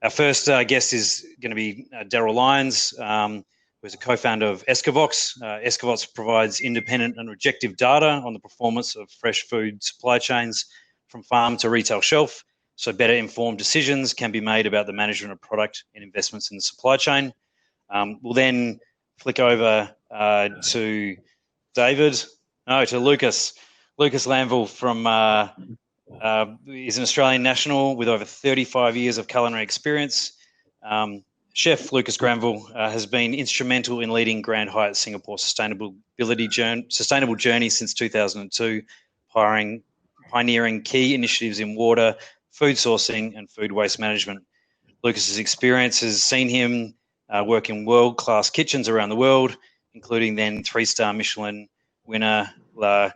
Our first guest is going to be Daryl Lyons, who is a co-founder of Escavox. Escavox provides independent and objective data on the performance of fresh food supply chains from farm to retail shelf, so better informed decisions can be made about the management of product and investments in the supply chain. We'll then flick over to Lucas Lanville from he's an Australian national with over 35 years of culinary experience. Chef Lucas Granville has been instrumental in leading Grand Hyatt Singapore's sustainable journey since 2002, pioneering key initiatives in water, food sourcing and food waste management. Lucas's experience has seen him work in world-class kitchens around the world, including then 3-star Michelin winner, I'm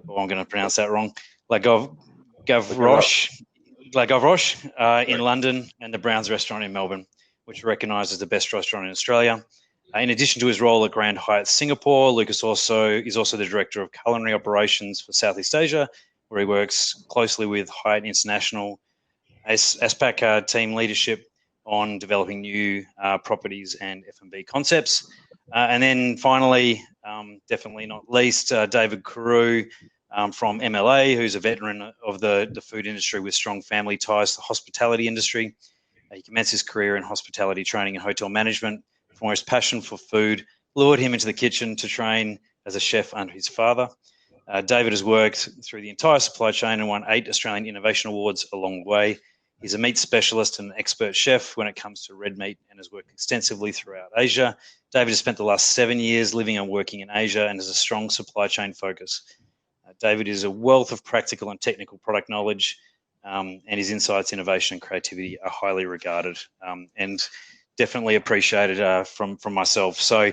going to pronounce that wrong, Gavroche in London, and the Browns restaurant in Melbourne, which are recognised as the best restaurant in Australia. In addition to his role at Grand Hyatt Singapore, Lucas is also the Director of Culinary Operations for Southeast Asia, where he works closely with Hyatt International ASPAC team leadership on developing new properties and F&B concepts. And then finally, definitely not least, David Carew from MLA, who's a veteran of the food industry with strong family ties to the hospitality industry. He commenced his career in hospitality training and hotel management, from where his passion for food lured him into the kitchen to train as a chef under his father. David has worked through the entire supply chain and won 8 Australian Innovation Awards along the way. He's a meat specialist and an expert chef when it comes to red meat and has worked extensively throughout Asia. David has spent the last 7 years living and working in Asia and has a strong supply chain focus. David is a wealth of practical and technical product knowledge, and his insights, innovation and creativity are highly regarded and definitely appreciated from myself. So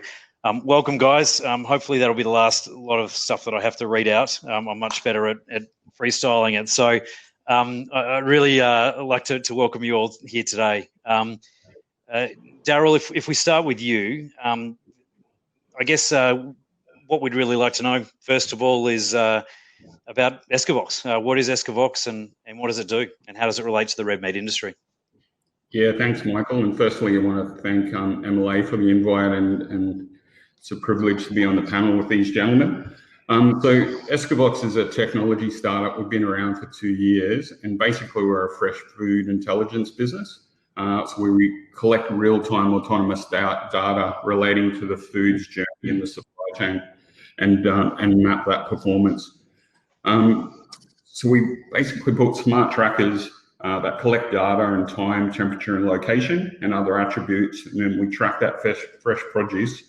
welcome, guys. Hopefully that'll be the last lot of stuff that I have to read out. I'm much better at freestyling it. So I'd really like to welcome you all here today. Daryl, if we start with you, I guess what we'd really like to know, first of all, is about Escavox. What is Escavox and what does it do? And how does it relate to the red meat industry? Yeah, thanks, Michael. And firstly, I want to thank MLA for the invite, and it's a privilege to be on the panel with these gentlemen. So Escavox is a technology startup. We've been around for 2 years, and basically we're a fresh food intelligence business. So we collect real-time autonomous data relating to the food's journey in the supply chain and map that performance. So we basically put smart trackers that collect data and time, temperature and location and other attributes, and then we track that fresh produce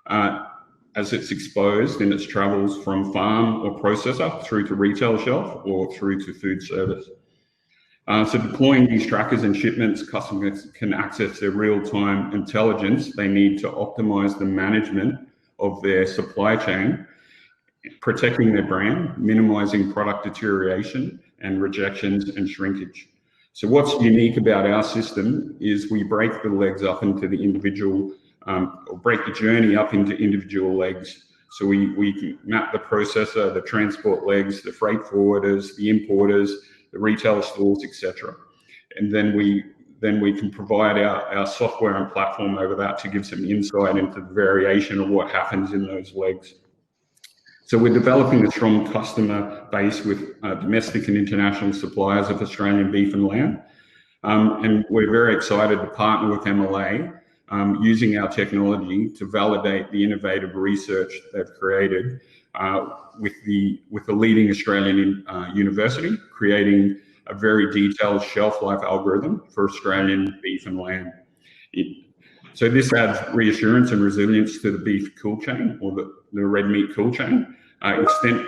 as it's exposed in its travels from farm or processor through to retail shelf or through to food service. So deploying these trackers and shipments, customers can access their real-time intelligence they need to optimize the management of their supply chain, protecting their brand, minimizing product deterioration and rejections and shrinkage. So what's unique about our system is we break the legs up into the individual, or break the journey up into individual legs. So we can map the processor, the transport legs, the freight forwarders, the importers, the retail stores, etc. And then we can provide our software and platform over that to give some insight into the variation of what happens in those legs. So we're developing a strong customer base with domestic and international suppliers of Australian beef and lamb. And we're very excited to partner with MLA using our technology to validate the innovative research they've created with a leading Australian university, creating a very detailed shelf life algorithm for Australian beef and lamb. So this adds reassurance and resilience to the beef cool chain, or the red meat cool chain,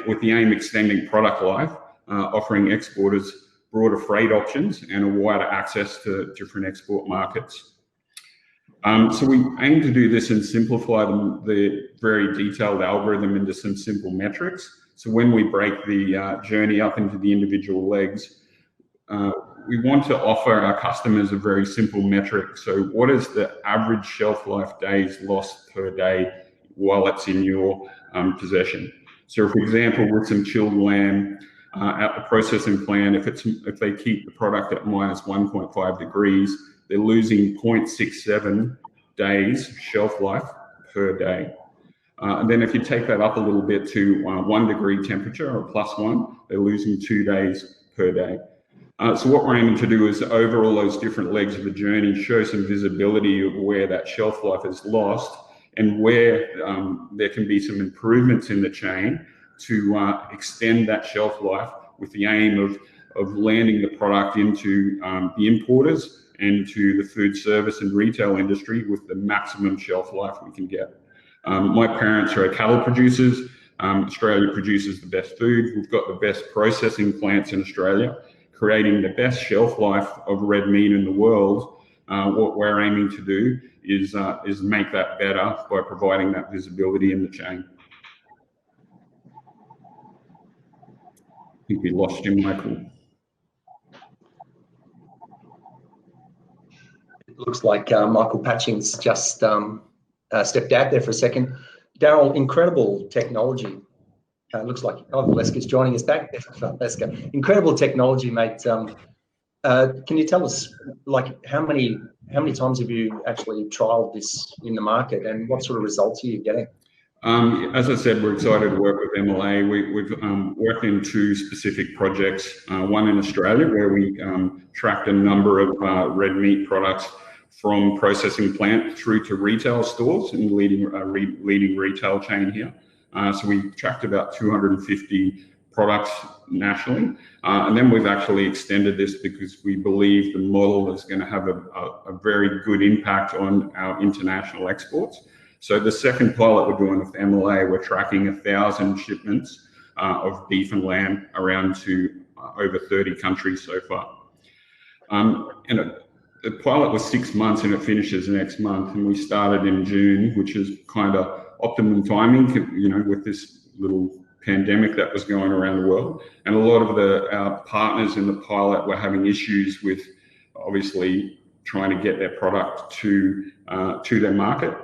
with the aim of extending product life, offering exporters broader freight options and a wider access to different export markets. So we aim to do this and simplify the very detailed algorithm into some simple metrics. So when we break the journey up into the individual legs, we want to offer our customers a very simple metric. So what is the average shelf life days lost per day while it's in your possession? So for example, with some chilled lamb, at the processing plant, if they keep the product at minus 1.5 degrees, they're losing 0.67 days shelf life per day. And then if you take that up a little bit to 1 degree temperature or +1, they're losing 2 days per day. So what we're aiming to do is, over all those different legs of the journey, show some visibility of where that shelf life is lost and where there can be some improvements in the chain to extend that shelf life, with the aim of landing the product into the importers and to the food service and retail industry with the maximum shelf life we can get. My parents are cattle producers. Australia produces the best food. We've got the best processing plants in Australia, creating the best shelf life of red meat in the world. What we're aiming to do is make that better by providing that visibility in the chain. I think we lost you, Michael. It looks like Michael Patching's just stepped out there for a second. Daryl, incredible technology. Looks like Valeska's joining us back. Valeska, incredible technology, mate. Can you tell us, like, how many times have you actually trialed this in the market, and what sort of results are you getting? As I said, we're excited to work with MLA. We've worked in 2 specific projects, one in Australia where we tracked a number of red meat products from processing plant through to retail stores in leading retail chain here. So we tracked about 250 products nationally. And then we've actually extended this because we believe the model is going to have a very good impact on our international exports. So the second pilot we're doing with MLA, we're tracking 1,000 shipments of beef and lamb around to over 30 countries so far. The pilot was 6 months and it finishes next month, and we started in June, which is kind of optimum timing, you know, with this little pandemic that was going around the world. And a lot of our partners in the pilot were having issues with obviously trying to get their product to their market.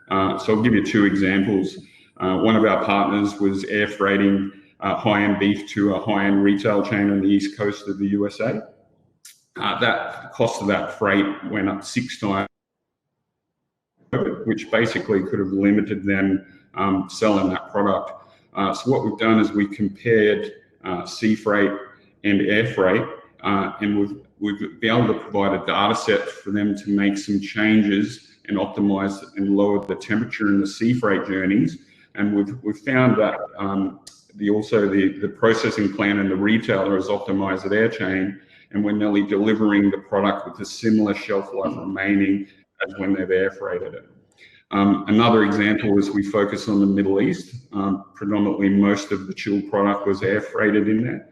So I'll give you 2 examples. One of our partners was air freighting high-end beef to a high-end retail chain on the east coast of the USA. That cost of that freight went up 6 times, which basically could have limited them selling that product. So what we've done is we compared sea freight and air freight, and we've been able to provide a data set for them to make some changes and optimize and lower the temperature in the sea freight journeys. And we've found that the processing plant and the retailer has optimized their chain, and we're nearly delivering the product with a similar shelf life remaining as when they've air freighted it. Another example is we focus on the Middle East. Predominantly most of the chilled product was air freighted in there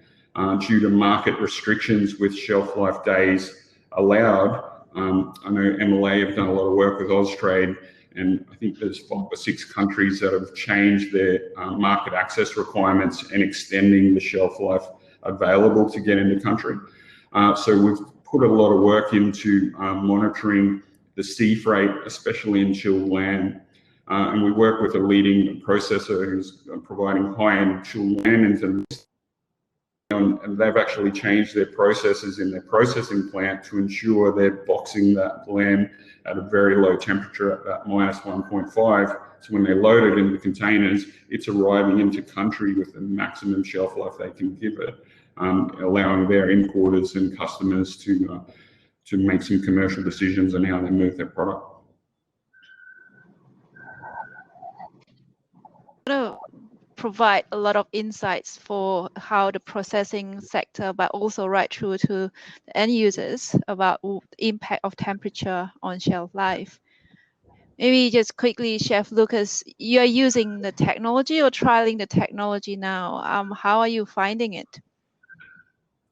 due to market restrictions with shelf life days allowed. I know MLA have done a lot of work with Austrade, and I think there's 5 or 6 countries that have changed their market access requirements and extending the shelf life available to get into country. So we've put a lot of work into monitoring the sea freight, especially in chilled lamb. And we work with a leading processor who's providing high-end chilled lamb into this. And they've actually changed their processes in their processing plant to ensure they're boxing that lamb at a very low temperature at that minus 1.5. So when they load it into containers, it's arriving into country with the maximum shelf life they can give it, allowing their importers and customers to make some commercial decisions on how they move their product. Provide a lot of insights for how the processing sector, but also right through to the end users about the impact of temperature on shelf life. Maybe just quickly, Chef Lucas, you are using the technology or trialing the technology now. How are you finding it?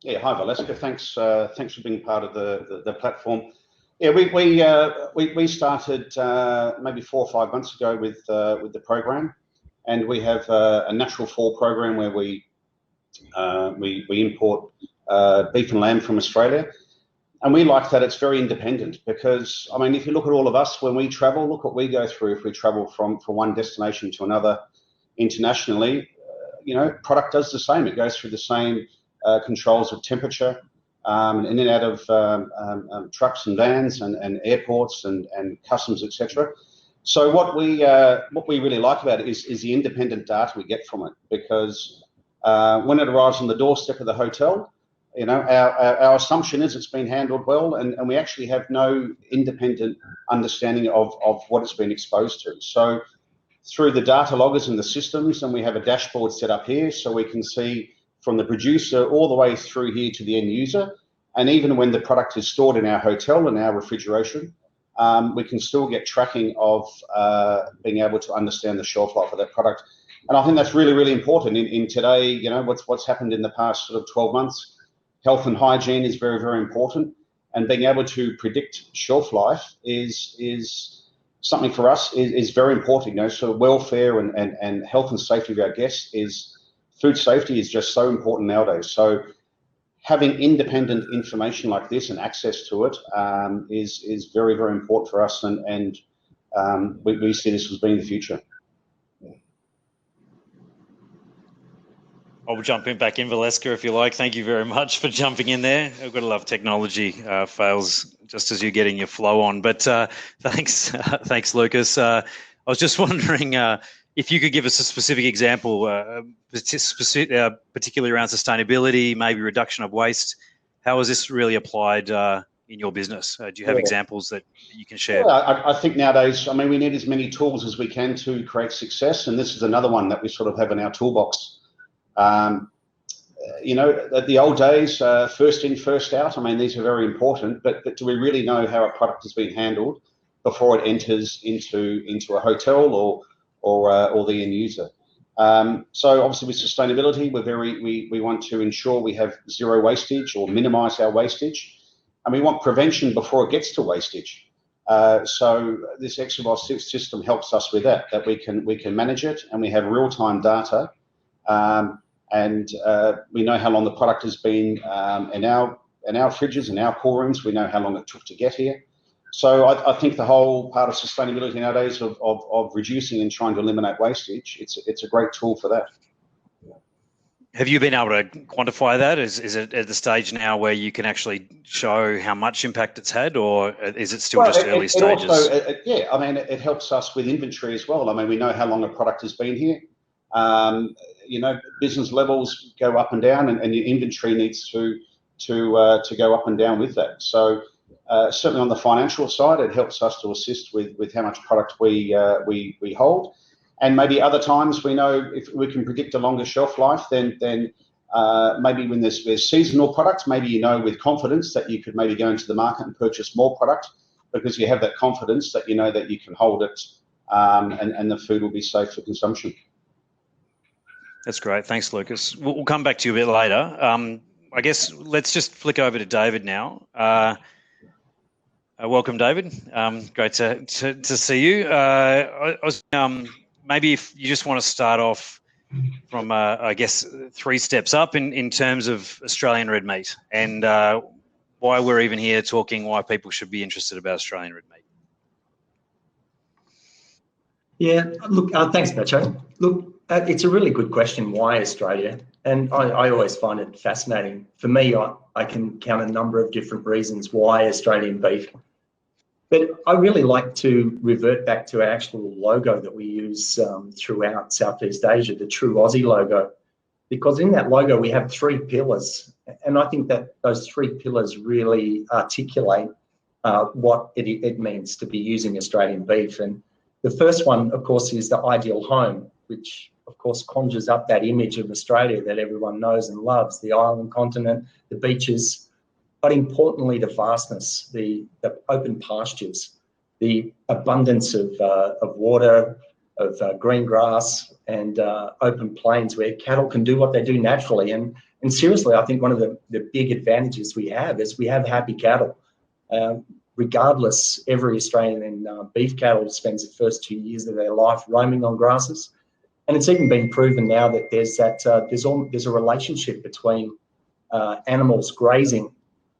Yeah, hi Valeska. Thanks for being part of the platform. Yeah, we started maybe 4 or 5 months ago with the program. And we have a natural fall program where we import beef and lamb from Australia. And we like that it's very independent because, I mean, if you look at all of us, when we travel, look what we go through if we travel from one destination to another internationally. You know, product does the same. It goes through the same controls of temperature, in and out of trucks and vans and airports and customs, etc. So what we really like about it is the independent data we get from it, because when it arrives on the doorstep of the hotel, you know, our assumption is it's been handled well, and we actually have no independent understanding of what it's been exposed to. So through the data loggers and the systems, and we have a dashboard set up here, so we can see from the producer all the way through here to the end user, and even when the product is stored in our hotel and our refrigeration, we can still get tracking of being able to understand the shelf life of that product. And I think that's really, really important in today, you know, what's happened in the past sort of 12 months. Health and hygiene is very, very important, and being able to predict shelf life is something for us is very important. You know, so welfare and health and safety of our guests food safety is just so important nowadays. So having independent information like this and access to it is very, very important for us, and we see this as being the future. I'll jump back in, Valeska, if you like. Thank you very much for jumping in there. I've got to love technology fails just as you're getting your flow on. But thanks, Lucas. I was just wondering if you could give us a specific example, particularly around sustainability, maybe reduction of waste. How is this really applied in your business? Do you have examples that you can share? Well, I think nowadays, I mean, we need as many tools as we can to create success, and this is another one that we sort of have in our toolbox. You know, at the old days, first in, first out, I mean, these are very important, but do we really know how a product has been handled before it enters into a hotel or the end user? So obviously with sustainability, we want to ensure we have zero wastage or minimize our wastage, and we want prevention before it gets to wastage. So this XBOS system helps us with that we can manage it, and we have real-time data. And we know how long the product has been in our fridges, in our cool rooms. We know how long it took to get here. So I think the whole part of sustainability nowadays of reducing and trying to eliminate wastage, it's a great tool for that. Have you been able to quantify that? Is it at the stage now where you can actually show how much impact it's had, or is it still just early stages? Also, yeah, I mean, it helps us with inventory as well. I mean, we know how long a product has been here. You know, business levels go up and down, and your inventory needs to go up and down with that. So certainly on the financial side, it helps us to assist with how much product we hold. And maybe other times we know if we can predict a longer shelf life, then maybe when there's seasonal products, maybe you know with confidence that you could maybe go into the market and purchase more product because you have that confidence that you know that you can hold it and the food will be safe for consumption. That's great. Thanks, Lucas. We'll come back to you a bit later. I guess let's just flick over to David now. Welcome, David. Great to see you. I was, maybe if you just want to start off from, I guess, 3 steps up in terms of Australian red meat and why we're even here talking, why people should be interested about Australian red meat. Yeah, look, thanks, Nacho. Look, it's a really good question, why Australia? And I always find it fascinating. For me, I can count a number of different reasons why Australian beef. But I really like to revert back to our actual logo that we use throughout Southeast Asia, the true Aussie logo, because in that logo we have 3 pillars. And I think that those 3 pillars really articulate what it means to be using Australian beef. And the first one, of course, is the ideal home, which of course conjures up that image of Australia that everyone knows and loves, the island continent, the beaches, but importantly the vastness, the open pastures, the abundance of water, of green grass and open plains where cattle can do what they do naturally. And seriously, I think one of the big advantages we have is we have happy cattle. Regardless, every Australian beef cattle spends the first 2 years of their life roaming on grasses. And it's even been proven now that there's a relationship between animals grazing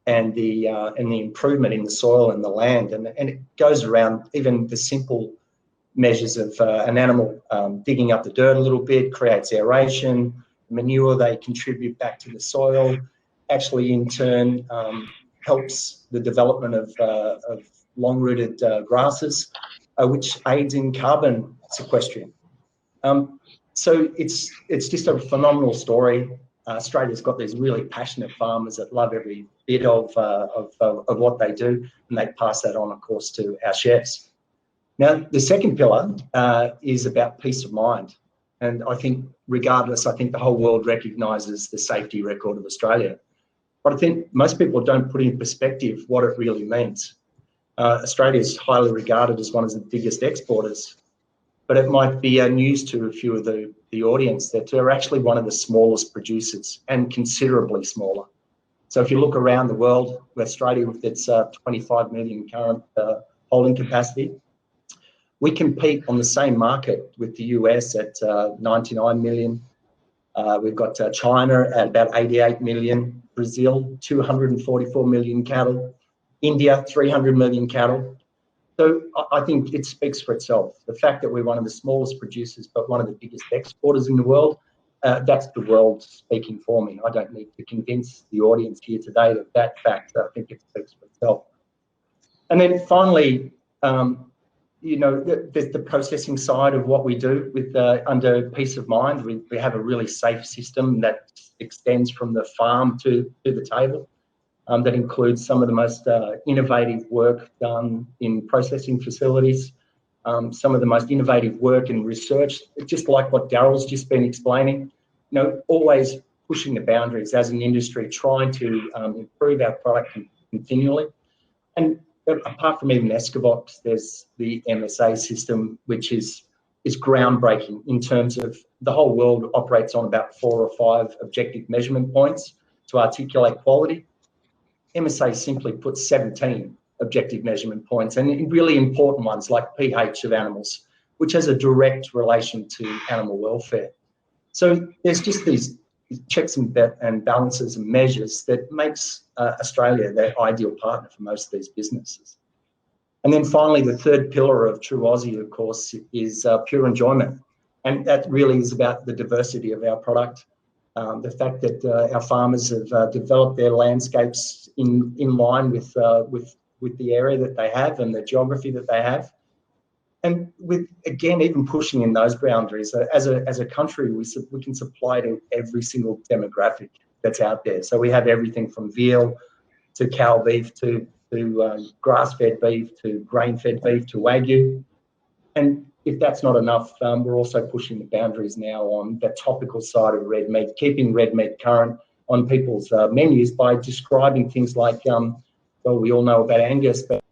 and the improvement in the soil and the land. And it goes around even the simple measures of an animal digging up the dirt a little bit, creates aeration, manure they contribute back to the soil actually in turn helps the development of long-rooted grasses, which aids in carbon sequestration. So it's just a phenomenal story. Australia's got these really passionate farmers that love every bit of what they do, and they pass that on, of course, to our chefs. Now, the second pillar is about peace of mind. And I think regardless, I think the whole world recognises the safety record of Australia. But I think most people don't put in perspective what it really means. Australia is highly regarded as one of the biggest exporters, but it might be news to a few of the audience that they're actually one of the smallest producers and considerably smaller. So if you look around the world, Australia with its 25 million current holding capacity, we compete on the same market with the US at 99 million. We've got China at about 88 million, Brazil, 244 million cattle, India, 300 million cattle. So I think it speaks for itself. The fact that we're one of the smallest producers, but one of the biggest exporters in the world, that's the world speaking for me. I don't need to convince the audience here today that that fact, I think it speaks for itself. And then finally, you know, there's the processing side of what we do with under peace of mind. We have a really safe system that extends from the farm to the table. That includes some of the most innovative work done in processing facilities, some of the most innovative work in research, just like what Daryl's just been explaining. You know, always pushing the boundaries as an industry, trying to improve our product continually. And apart from even Escovox, there's the MSA system, which is groundbreaking in terms of the whole world operates on about 4 or 5 objective measurement points to articulate quality. MSA simply puts 17 objective measurement points, and really important ones like pH of animals, which has a direct relation to animal welfare. So there's just these checks and balances and measures that makes Australia the ideal partner for most of these businesses. And then finally, the third pillar of True Aussie, of course, is pure enjoyment. And that really is about the diversity of our product. The fact that our farmers have developed their landscapes in line with the area that they have and the geography that they have. And with, again, even pushing in those boundaries, as a country, we can supply to every single demographic that's out there. So we have everything from veal to cow beef to grass-fed beef to grain-fed beef to Wagyu. And if that's not enough, we're also pushing the boundaries now on the topical side of red meat, keeping red meat current on people's menus by describing things like, well, we all know about Angus, but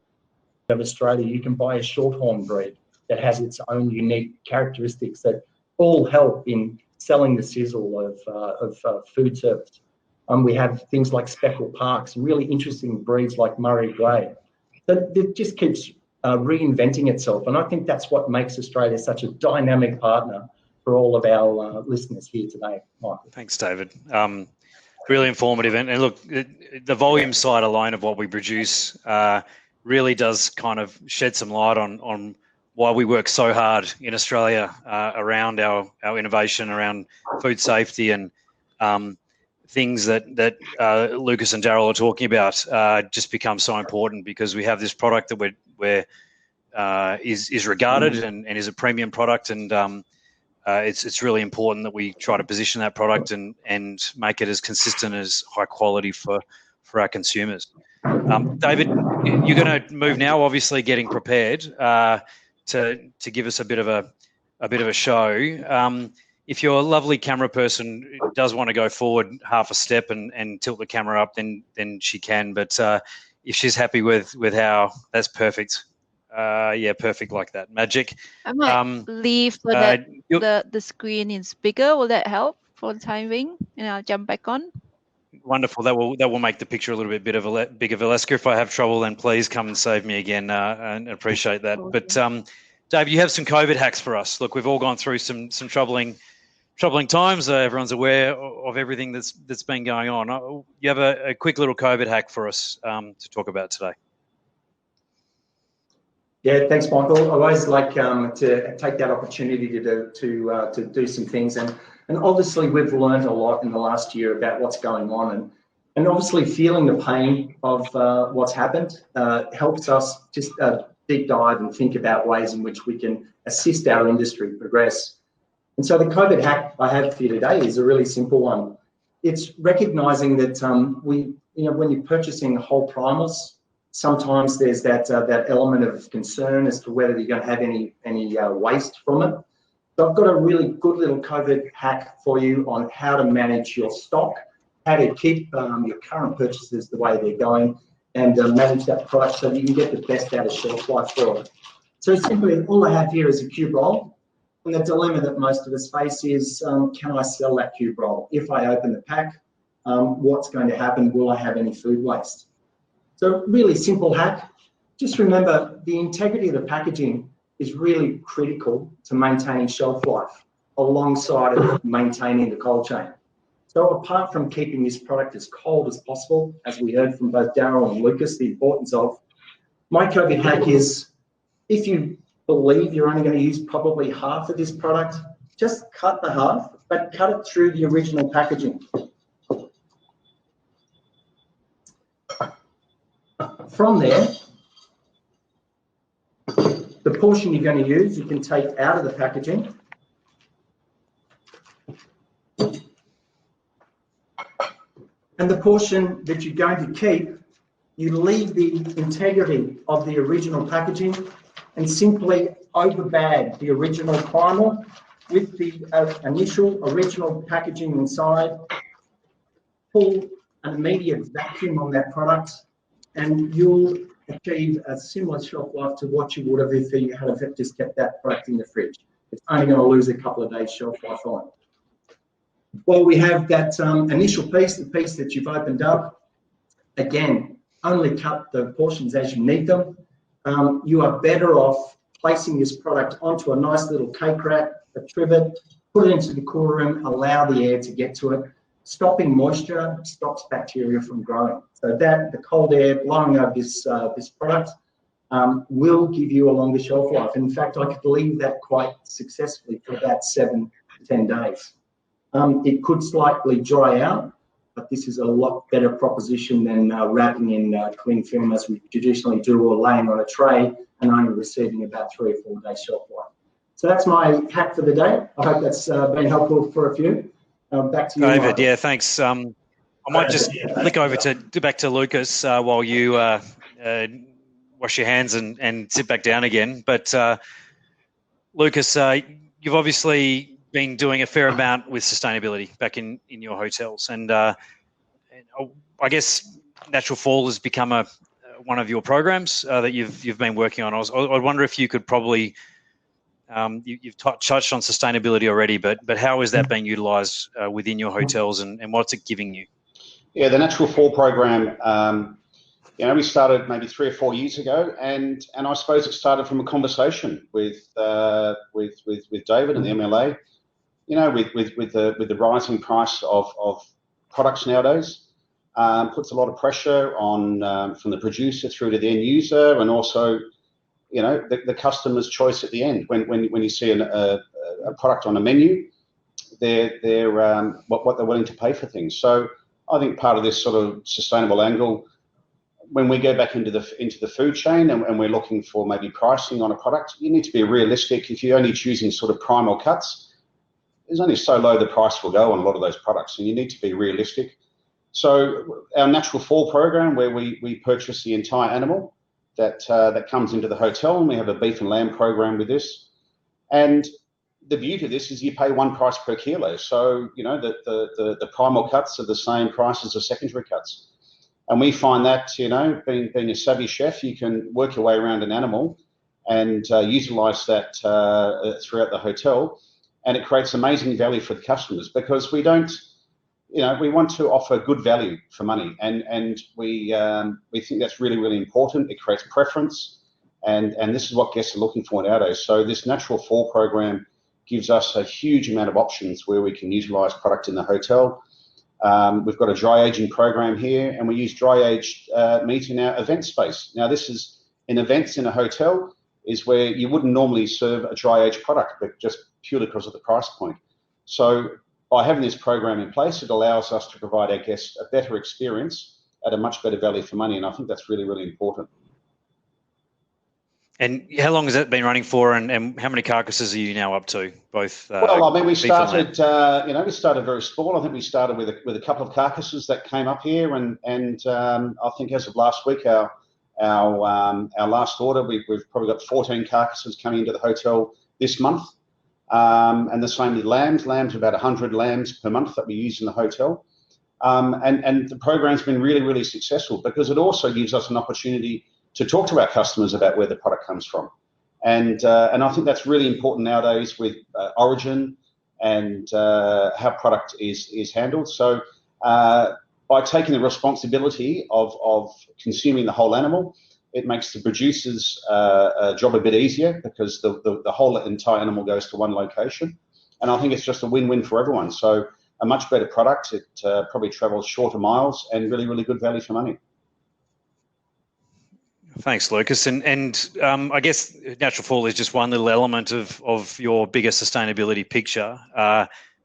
of Australia, you can buy a shorthorn breed that has its own unique characteristics that all help in selling the sizzle of food service. We have things like speckled parks, really interesting breeds like Murray Grey. So it just keeps reinventing itself. And I think that's what makes Australia such a dynamic partner for all of our listeners here today, Michael. Thanks, David. Really informative. And look, the volume side alone of what we produce really does kind of shed some light on why we work so hard in Australia around our innovation, around food safety and things that Lucas and Daryl are talking about just become so important because we have this product that is regarded and is a premium product, and it's really important that we try to position that product and make it as consistent as high quality for our consumers. David, you're going to move now, obviously getting prepared to give us a bit of a show. If your lovely camera person does want to go forward half a step and tilt the camera up, then she can. But if she's happy with how, that's perfect. Yeah, perfect like that. Magic. I might leave so that the screen is bigger. Will that help for the time being? And I'll jump back on. Wonderful. That will make the picture a little bit bigger. Valeska, if I have trouble, then please come and save me again. And appreciate that. Awesome. But Dave, you have some COVID hacks for us. Look, we've all gone through some troubling times. Everyone's aware of everything that's been going on. You have a quick little COVID hack for us to talk about today. Yeah, thanks, Michael. I always like to take that opportunity to do some things. And And obviously we've learned a lot in the last year about what's going on, and obviously feeling the pain of what's happened helps us just deep dive and think about ways in which we can assist our industry progress. And so the COVID hack I have for you today is a really simple one. It's recognizing that when you're purchasing whole primers, sometimes there's that element of concern as to whether you're going to have any waste from it. So I've got a really good little COVID hack for you on how to manage your stock, how to keep your current purchases the way they're going, and manage that product so that you can get the best out of shelf life for it. So simply, all I have here is a cube roll. And the dilemma that most of us face is, can I sell that cube roll? If I open the pack, what's going to happen? Will I have any food waste? So really simple hack. Just remember, the integrity of the packaging is really critical to maintaining shelf life alongside of maintaining the cold chain. So apart from keeping this product as cold as possible, as we heard from both Daryl and Lucas, the importance of, my COVID hack is, if you believe you're only going to use probably half of this product, just cut the half, but cut it through the original packaging. From there, the portion you're going to use, you can take out of the packaging. And the portion that you're going to keep, you leave the integrity of the original packaging and simply overbag the original primer with the initial original packaging inside, pull an immediate vacuum on that product, and you'll achieve a similar shelf life to what you would have if you had just kept that product in the fridge. It's only going to lose a couple of days shelf life on it. Well, we have that initial piece, the piece that you've opened up. Again, only cut the portions as you need them. You are better off placing this product onto a nice little cake wrap, a trivet, put it into the cooler room, allow the air to get to it. Stopping moisture stops bacteria from growing. So that the cold air blowing over this product will give you a longer shelf life. In fact, I could leave that quite successfully for about 7 to 10 days. It could slightly dry out, but this is a lot better proposition than wrapping in cling film as we traditionally do, or laying on a tray and only receiving about 3 or 4 days shelf life. So that's my hack for the day. I hope that's been helpful for a few. Back to you, David. Michael. Yeah, thanks. I might just flick over back to Lucas while you wash your hands and sit back down again. But Lucas, you've obviously been doing a fair amount with sustainability back in your hotels, and I guess Natural Fall has become one of your programs that you've been working on. I wonder if you could probably you've touched on sustainability already, but how is that being utilised within your hotels, and what's it giving you? Yeah, the Natural Fall program. We started maybe 3 or 4 years ago, and I suppose it started from a conversation with David and the MLA. With the rising price of products nowadays, puts a lot of pressure on from the producer through to the end user, and also the customer's choice at the end. When you see a product on a menu, they're what they're willing to pay for things. So I think part of this sort of sustainable angle, when we go back into the food chain and we're looking for maybe pricing on a product, you need to be realistic. If you're only choosing sort of prime or cuts, there's only so low the price will go on a lot of those products, and you need to be realistic. So our Natural Fall program, where we purchase the entire animal that comes into the hotel, and we have a beef and lamb program with this. And the beauty of this is you pay one price per kilo. So the primal cuts are the same price as the secondary cuts. And we find that, being a savvy chef, you can work your way around an animal and utilize that throughout the hotel. And it creates amazing value for the customers, because we don't, we want to offer good value for money. And we think that's really, really important. It creates preference. And this is what guests are looking for nowadays. So this Natural Fall program gives us a huge amount of options where we can utilize product in the hotel. We've got a dry aging program here, and we use dry aged meat in our event space. Now, this is in events in a hotel is where you wouldn't normally serve a dry aged product, but just purely because of the price point. So by having this program in place, it allows us to provide our guests a better experience at a much better value for money. And I think that's really, really important. And how long has that been running for, and how many carcasses are you now up to? Both. Well, I mean, we started. We started very small. I think we started with a couple of carcasses that came up here, and I think as of last week, our last order, we've probably got 14 carcasses coming into the hotel this month, and the same with lambs. Lambs, about 100 lambs per month that we use in the hotel, and the program's been really, really successful because it also gives us an opportunity to talk to our customers about where the product comes from. And I think that's really important nowadays with origin and how product is handled. So by taking the responsibility of consuming the whole animal, it makes the producer's job a bit easier because the whole entire animal goes to one location. And I think it's just a win-win for everyone. So a much better product, it probably travels shorter miles and really, really good value for money. Thanks, Lucas. And I guess natural fall is just one little element of your bigger sustainability picture,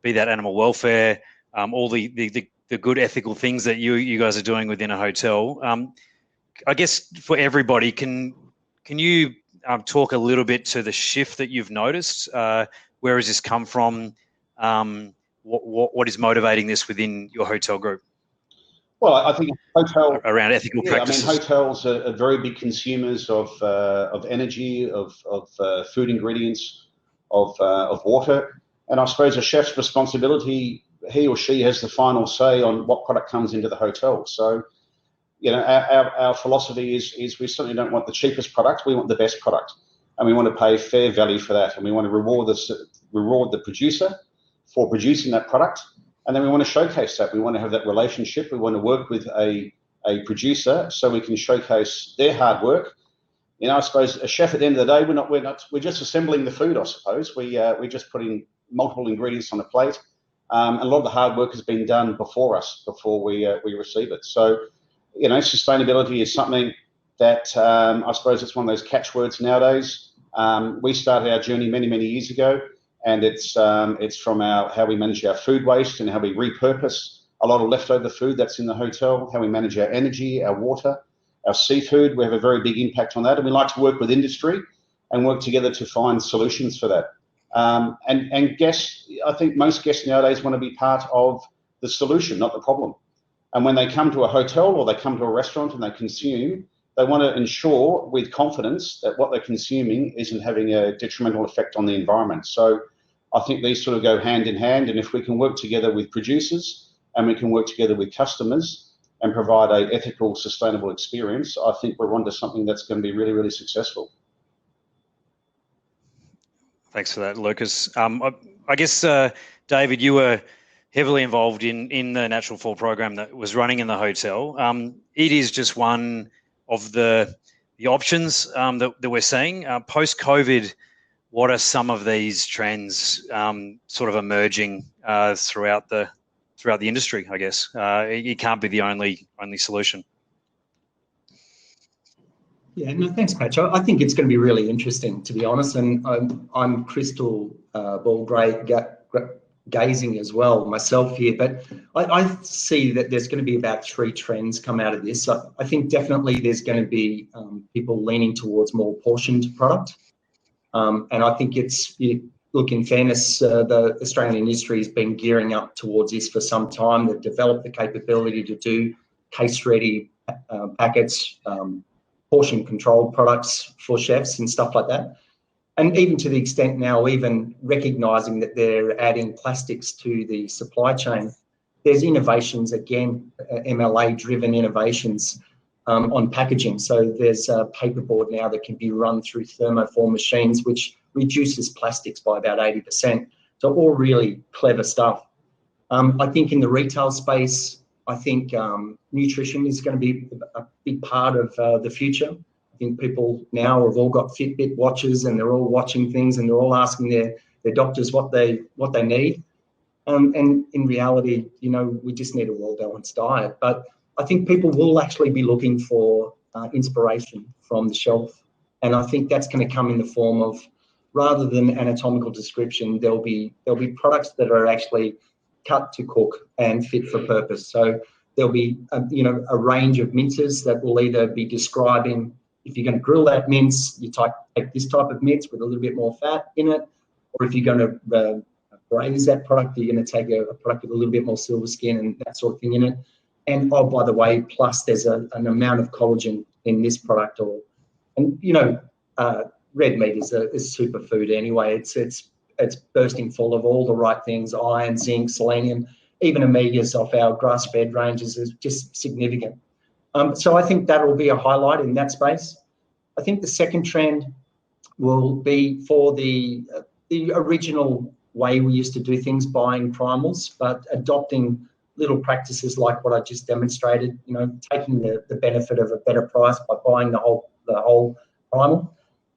be that animal welfare, all the good ethical things that you guys are doing within a hotel. I guess for everybody, can you talk a little bit to the shift that you've noticed? Where has this come from? What is motivating this within your hotel group? Well, I think hotel around ethical practices. I mean, hotels are very big consumers of energy, of food ingredients, of water, and I suppose a chef's responsibility, he or she has the final say on what product comes into the hotel. So, you know, our philosophy is we certainly don't want the cheapest product. We want the best product, and we want to pay fair value for that, and we want to reward the producer for producing that product. And then we want to showcase that. We want to have that relationship. We want to work with a producer so we can showcase their hard work. You know, I suppose a chef at the end of the day, we're just assembling the food, I suppose. We're just putting multiple ingredients on a plate. And a lot of the hard work has been done before us, before we receive it. So, you know, sustainability is something that I suppose it's one of those catchwords nowadays. We started our journey many, many years ago. And it's from how we manage our food waste and how we repurpose a lot of leftover food that's in the hotel, how we manage our energy, our water, our seafood. We have a very big impact on that. And we like to work with industry and work together to find solutions for that. And guests, I think most guests nowadays want to be part of the solution, not the problem. And when they come to a hotel or they come to a restaurant and they consume, they want to ensure with confidence that what they're consuming isn't having a detrimental effect on the environment. So I think these sort of go hand in hand. And if we can work together with producers and we can work together with customers and provide an ethical, sustainable experience, I think we're onto something that's going to be really, really successful. Thanks for that, Lucas. I guess, David, you were heavily involved in the Natural Fall program that was running in the hotel. It is just one of the options that we're seeing. Post-COVID, what are some of these trends sort of emerging throughout the industry, I guess? It can't be the only solution. Yeah, no, thanks, Patch. I think it's going to be really interesting, to be honest. And I'm crystal ball gazing as well myself here, but I see that there's going to be about 3 trends come out of this. I think definitely there's going to be people leaning towards more portioned product. And I think look, in fairness, the Australian industry has been gearing up towards this for some time. They've developed the capability to do case-ready packets, portion-controlled products for chefs and stuff like that. And even to the extent now, even recognising that they're adding plastics to the supply chain, there's innovations, again, MLA-driven innovations on packaging. So there's a paperboard now that can be run through thermoform machines, which reduces plastics by about 80%. So all really clever stuff. I think in the retail space, I think nutrition is going to be a big part of the future. I think people now have all got Fitbit watches and they're all watching things and they're all asking their doctors what they need. And in reality, you know, we just need a well-balanced diet. But I think people will actually be looking for inspiration from the shelf. And I think that's going to come in the form of, rather than anatomical description, there'll be products that are actually cut to cook and fit for purpose. So there'll be a range of minces that will either be describing, if you're going to grill that mince, you take this type of mince with a little bit more fat in it, or if you're going to braise that product, you're going to take a product with a little bit more silver skin and that sort of thing in it. And oh, by the way, plus there's an amount of collagen in this product, red meat is a superfood anyway. It's bursting full of all the right things: iron, zinc, selenium, even omegas off our grass-fed ranges is just significant. So I think that will be a highlight in that space. I think the second trend will be for the original way we used to do things, buying primals, but adopting little practices like what I just demonstrated, taking the benefit of a better price by buying the whole primal,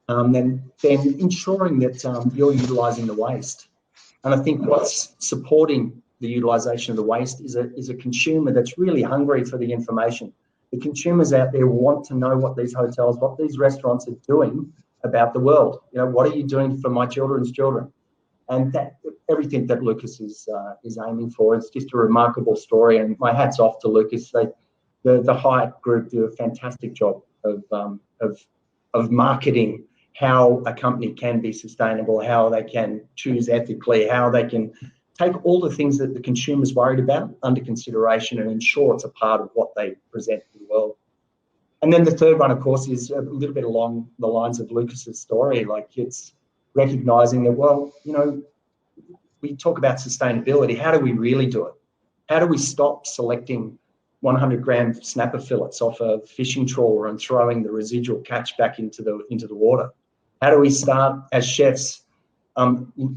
then ensuring that you're utilising the waste. And I think what's supporting the utilisation of the waste is a consumer that's really hungry for the information. The consumers out there want to know what these hotels, what these restaurants are doing about the world. What are you doing for my children's children? And that everything that Lucas is aiming for. It's just a remarkable story, and my hat's off to Lucas. The Hyatt Group do a fantastic job of marketing how a company can be sustainable, how they can choose ethically, how they can take all the things that the consumer's worried about under consideration and ensure it's a part of what they present to the world. And then the third one, of course, is a little bit along the lines of Lucas's story. Like, it's recognising that, well, we talk about sustainability. How do we really do it? How do we stop selecting 100-gram snapper fillets off a fishing trawler and throwing the residual catch back into the water? How do we start as chefs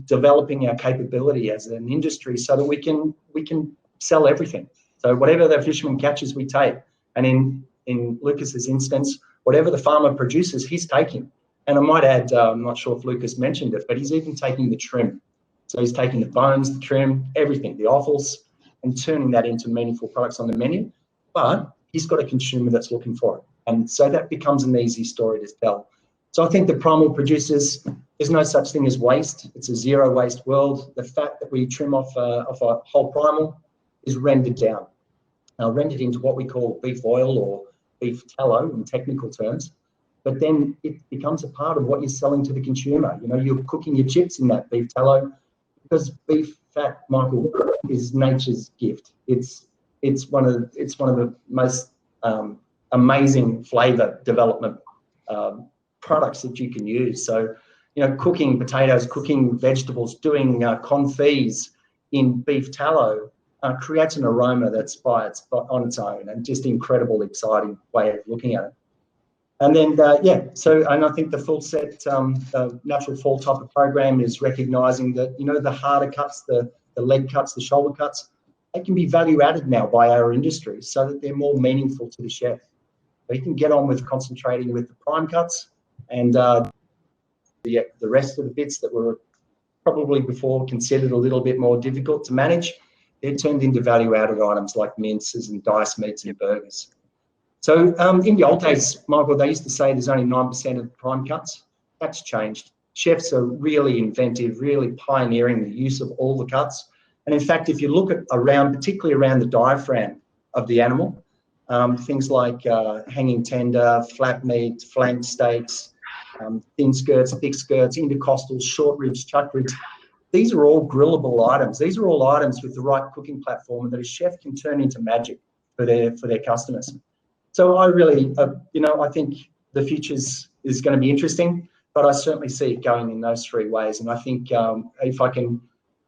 developing our capability as an industry so that we can sell everything? So whatever the fisherman catches, we take. And in Lucas's instance, whatever the farmer produces, he's taking. And I might add, I'm not sure if Lucas mentioned it, but he's even taking the trim. So he's taking the bones, the trim, everything, the offals, and turning that into meaningful products on the menu. But he's got a consumer that's looking for it. And so that becomes an easy story to tell. So I think the primal producers, there's no such thing as waste. It's a zero waste world. The fat that we trim off a whole primal is rendered down. Rendered into what we call beef oil or beef tallow in technical terms. But then it becomes a part of what you're selling to the consumer. You're cooking your chips in that beef tallow, because beef fat, Michael, is nature's gift. It's one of the most amazing flavour development products that you can use. So, cooking potatoes, cooking vegetables, doing confits in beef tallow creates an aroma that's on its own, and just incredible, exciting way of looking at it. And then, and I think the full set natural fall type of program is recognising that, the harder cuts, the leg cuts, the shoulder cuts, they can be value added now by our industry so that they're more meaningful to the chef. So you can get on with concentrating with the prime cuts, and the rest of the bits that were probably before considered a little bit more difficult to manage, they're turned into value added items like minces and diced meats and burgers. So in the old days, Michael, they used to say there's only 9% of prime cuts. That's changed. Chefs are really inventive, really pioneering the use of all the cuts. And in fact, if you look at particularly around the diaphragm of the animal, things like hanging tender, flap meat, flank steaks, thin skirts, thick skirts, intercostals, short ribs, chuck ribs, these are all grillable items. These are all items with the right cooking platform that a chef can turn into magic for their customers. So I really, I think the future is going to be interesting, but I certainly see it going in those three ways. And I think if I can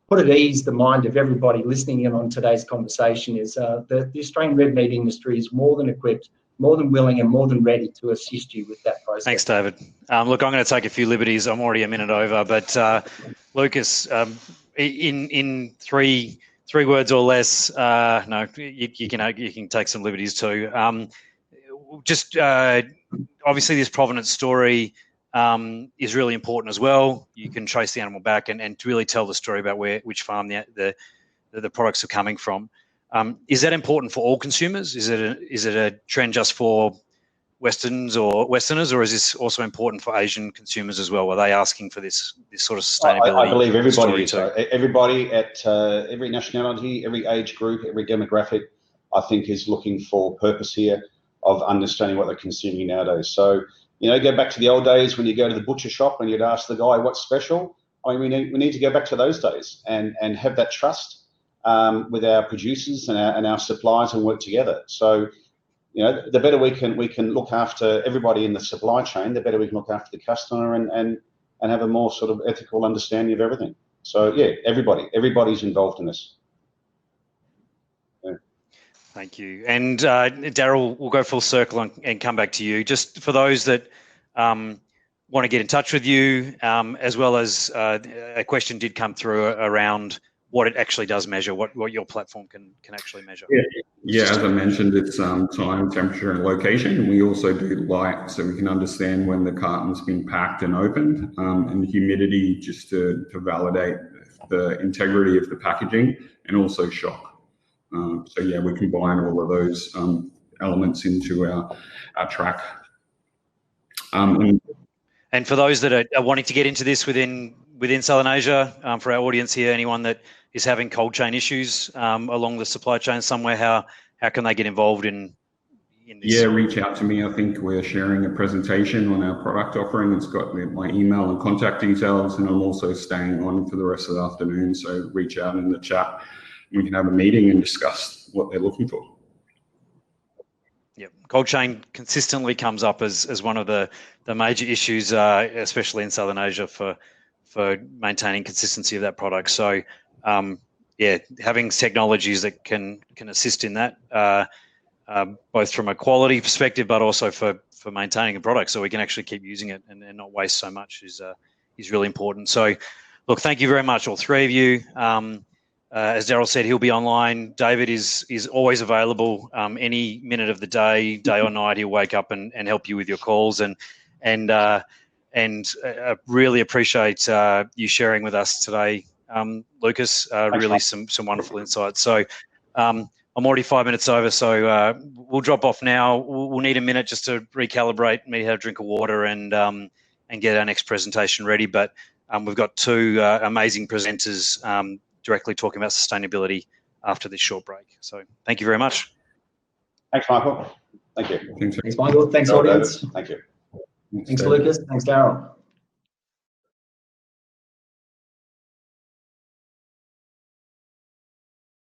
put at ease the mind of everybody listening in on today's conversation, is the Australian red meat industry is more than equipped, more than willing, and more than ready to assist you with that process. Thanks, David. Look, I'm going to take a few liberties. I'm already a minute over, but Lucas, in three words or less, no, you can take some liberties too. Obviously this provenance story is really important as well. You can trace the animal back and to really tell the story about which farm the products are coming from. Is that important for all consumers? Is it a trend just for Westerners, or is this also important for Asian consumers as well? Are they asking for this sort of sustainability? I believe everybody is. Too? Everybody at every nationality, every age group, every demographic, I think, is looking for purpose here of understanding what they're consuming nowadays. So, you know, go back to the old days when you go to the butcher shop and you'd ask the guy what's special. I mean, we need to go back to those days and have that trust with our producers and our suppliers and work together. So, you know, the better we can look after everybody in the supply chain, the better we can look after the customer and have a more sort of ethical understanding of everything. So yeah, everybody's involved in this. Yeah. Thank you. And Daryl, we'll go full circle and come back to you. Just for those that want to get in touch with you, as well as a question did come through around what it actually does measure, what your platform can actually measure. Yeah, as I mentioned, it's time, temperature, and location. We also do light, so we can understand when the carton's been packed and opened, and humidity, just to validate the integrity of the packaging, and also shock. So yeah, we combine all of those elements into our track. And for those that are wanting to get into this within Southern Asia, for our audience here, anyone that is having cold chain issues along the supply chain somewhere, how can they get involved in this? Yeah, reach out to me. I think we're sharing a presentation on our product offering. It's got my email and contact details, and I'm also staying on for the rest of the afternoon. So reach out in the chat. We can have a meeting and discuss what they're looking for. Yep, cold chain consistently comes up as one of the major issues, especially in Southern Asia, for maintaining consistency of that product. So yeah, having technologies that can assist in that, both from a quality perspective, but also for maintaining a product, so we can actually keep using it and not waste so much, is really important. So, look, thank you very much, all three of you. As Daryl said, he'll be online. David is always available any minute of the day or night. He'll wake up and help you with your calls, and really appreciate you sharing with us today, Lucas. Really some wonderful insights. So I'm already 5 minutes over, so we'll drop off now. We'll need a minute just to recalibrate, me have a drink of water, and get our next presentation ready. But we've got two amazing presenters directly talking about sustainability after this short break. So thank you very much. Thanks, Michael. Thank you. Thanks, Michael. Thanks, audience. Thank you. Thanks, Lucas. Thanks, Daryl.